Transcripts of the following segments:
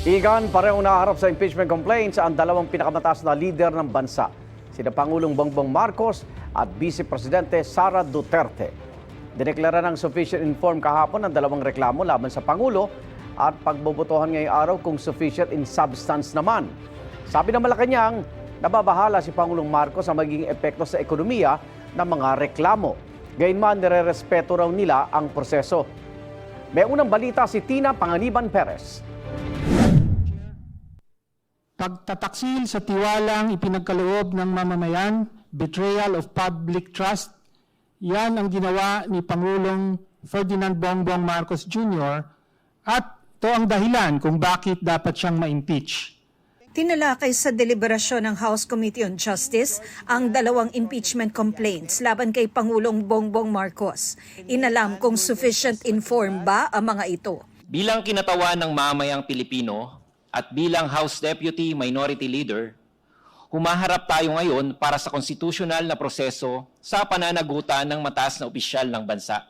Igan, parehong nakaharap sa impeachment complaints ang dalawang pinakamataas na lider ng bansa, sina Pangulong Bongbong Marcos at Vice Presidente Sara Duterte. Dineklara ng sufficient inform kahapon ang dalawang reklamo laban sa Pangulo at pagbobotohan ngayong araw kung sufficient in substance naman. Sabi ng Malacanang, nababahala si Pangulong Marcos sa magiging epekto sa ekonomiya ng mga reklamo. Gayunman, nire-respeto raw nila ang proseso. May unang balita si Tina Panganiban Perez. Pagtataksil sa tiwalang ipinagkaloob ng mamamayan, betrayal of public trust, yan ang ginawa ni Pangulong Ferdinand Bongbong Marcos Jr. at ito ang dahilan kung bakit dapat siyang ma-impeach. Tinalakay sa deliberasyon ng House Committee on Justice ang dalawang impeachment complaints laban kay Pangulong Bongbong Marcos. Inalam kung sufficient informed ba ang mga ito. Bilang kinatawan ng mamayang Pilipino at bilang House Deputy Minority Leader, humaharap tayo ngayon para sa konstitusyonal na proseso sa pananagutan ng mataas na opisyal ng bansa,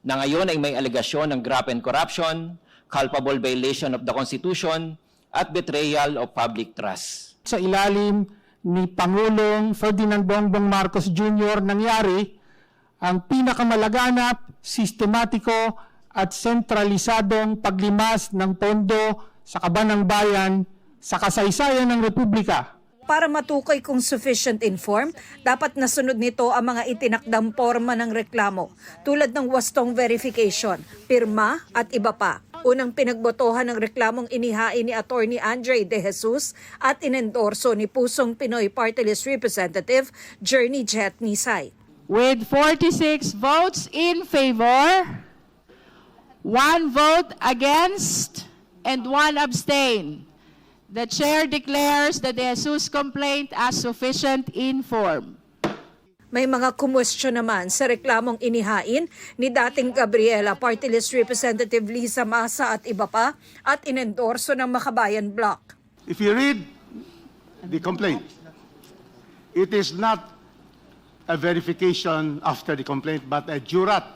na ngayon ay may alegasyon ng graft and corruption, culpable violation of the Constitution, at betrayal of public trust. Sa ilalim ni Pangulong Ferdinand Bongbong Marcos Jr. nangyari ang pinakamalaganap, sistematiko at sentralisadong paglimas ng pondo sa kaban ng bayan sa kasaysayan ng Republika. Para matukoy kung sufficient informed, dapat nasunod nito ang mga itinakdang porma ng reklamo tulad ng wastong verification, pirma at iba pa. Unang pinagbotohan ng reklamong inihain ni Attorney Andre De Jesus at inendorso ni Pusong Pinoy Party List Representative Journey Jet Nisay. With 46 votes in favor, 1 vote against, and 1 abstain, the Chair declares the De Jesus complaint as sufficient in form. May mga kumwestiyon naman sa reklamong inihain ni dating Gabriela Party List Representative Liza Masa at iba pa at inendorso ng Makabayan Bloc. If you read the complaint, it is not a verification after the complaint, but a jurat.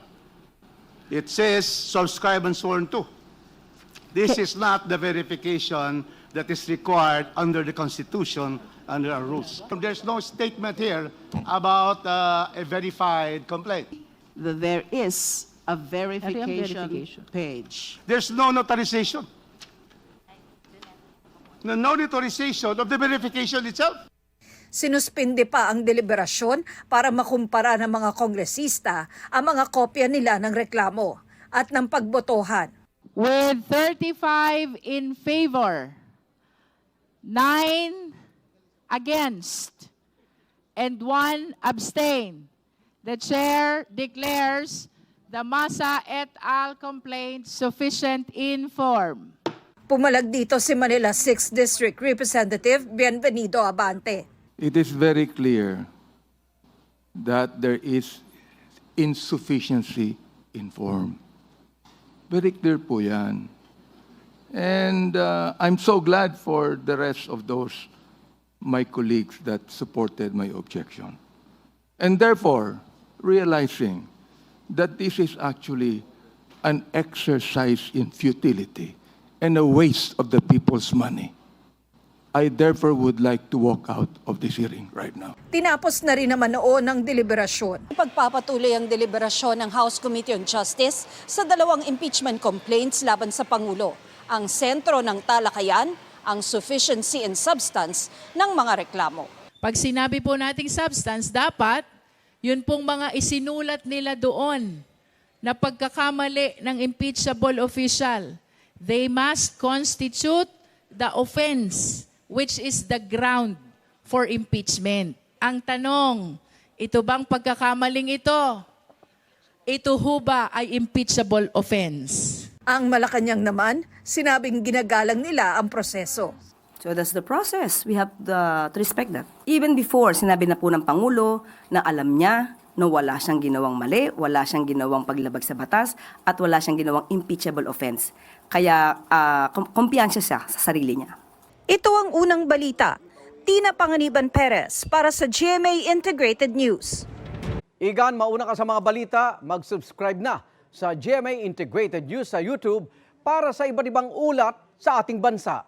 It says subscribe and sworn to. This is not the verification that is required under the Constitution, under our rules. There's no statement here about a verified complaint. There is a verification page. There's no notarization. No notarization of the verification itself. Sinuspindi pa ang deliberasyon para makumpara ng mga kongresista ang mga kopya nila ng reklamo at ng pagbotohan. With 35 in favor, 9 against, and 1 abstain, the Chair declares the Masa et al. Complaint sufficient in form. Pumalag dito si Manila 6th District Representative Bienvenido Abante. It is very clear that there is insufficiency in form. Very clear po yan. And I'm so glad for the rest of those, my colleagues, that supported my objection. And therefore, realizing that this is actually an exercise in futility and a waste of the people's money, I therefore would like to walk out of this hearing right now. Tinapos na rin naman noon ang deliberasyon. Pagpapatuloy ang deliberasyon ng House Committee on Justice sa dalawang impeachment complaints laban sa Pangulo. Ang sentro ng talakayan, ang sufficiency and substance ng mga reklamo. Pag sinabi po nating substance, dapat yun pong mga isinulat nila doon na pagkakamali ng impeachable official. They must constitute the offense, which is the ground for impeachment. Ang tanong, ito bang pagkakamaling ito ho ba ay impeachable offense? Ang Malacanang naman, sinabing ginagalang nila ang proseso. So that's the process. We have to respect that. Even before, sinabi na po ng Pangulo na alam niya na wala siyang ginawang mali, wala siyang ginawang paglabag sa batas, at wala siyang ginawang impeachable offense. Kaya kumpiyansa siya sa sarili niya. Ito ang unang balita. Tina Panganiban Perez para sa GMA Integrated News. Igan, mauna ka sa mga balita, mag-subscribe na sa GMA Integrated News sa YouTube para sa iba't ibang ulat sa ating bansa.